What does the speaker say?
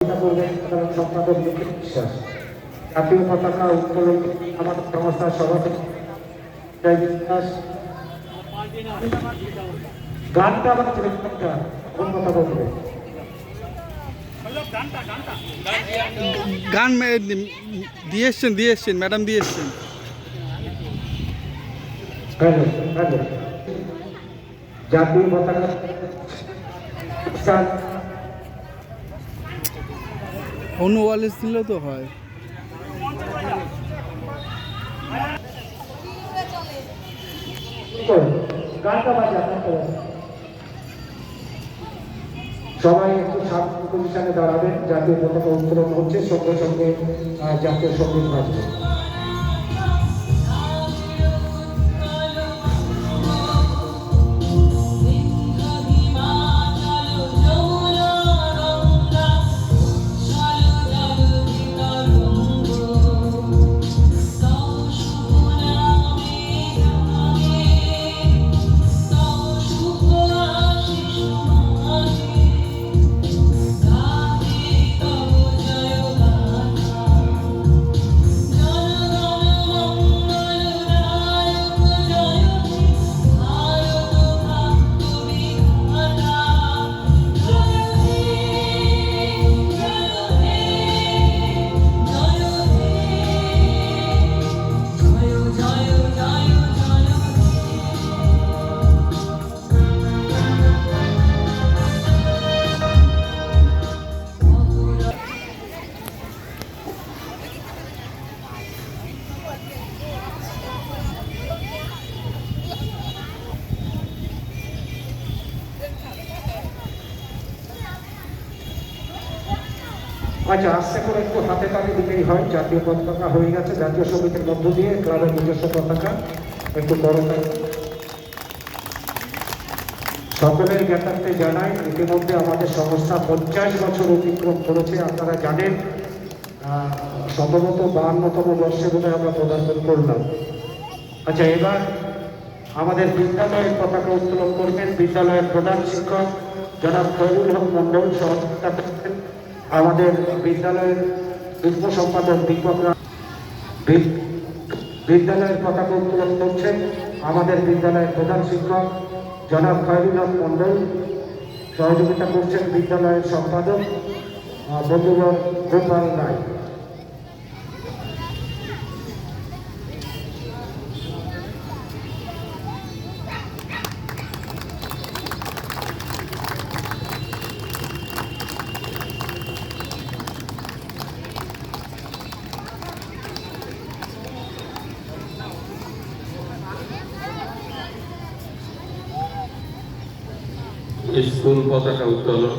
সম্পাদক বিশ্বাস জাতীয় পতাকা উত্তোলন আমাদের সংস্থার সভাপতি গানটা আমার ছেলেটা কথা বলবে গান দিয়ে এসছেন ম্যাডাম দিয়ে এসছেন। জাতীয় পতাকা অন্য ওয়ালেস দিলেও তো হয়। সবাই একটু শান্তি প্রতিষ্ঠানে দাঁড়াবেন। জাতীয় পতাকা উত্তোলন হচ্ছে, সঙ্গে সঙ্গে জাতীয় সঙ্গীত বাজবে। আচ্ছা, আস্তে করে একটু হাতে তালি দিলেই হয়। জাতীয় পতাকা হয়ে গেছে। জাতীয় সঙ্গীতের মধ্য দিয়ে ক্লাবের নিজস্ব পতাকা একটু বড়টা সকলের জ্ঞাতার্থে জানাই, ইতিমধ্যে আমাদের সংস্থা 50 বছর অতিক্রম করেছে। আপনারা জানেন, সম্ভবত 52তম বর্ষে বোধহয় আমরা পদার্পণ করলাম। আচ্ছা, এবার আমাদের বিদ্যালয়ের পতাকা উত্তোলন করবেন বিদ্যালয়ের প্রধান শিক্ষক জনাব খৈরুল হক মন্ডল, সহযোগিতা করবেন আমাদের বিদ্যালয়ের যুগ্ম সম্পাদক দীপক। বিদ্যালয়ের পতাকা উত্তোলন করছেন আমাদের বিদ্যালয়ের প্রধান শিক্ষক জনাব খৈরুল হক মন্ডল, সহযোগিতা করছেন বিদ্যালয়ের সম্পাদক বন্ধুবর গোপাল রায়। স্কুল পতাকা উত্তোলন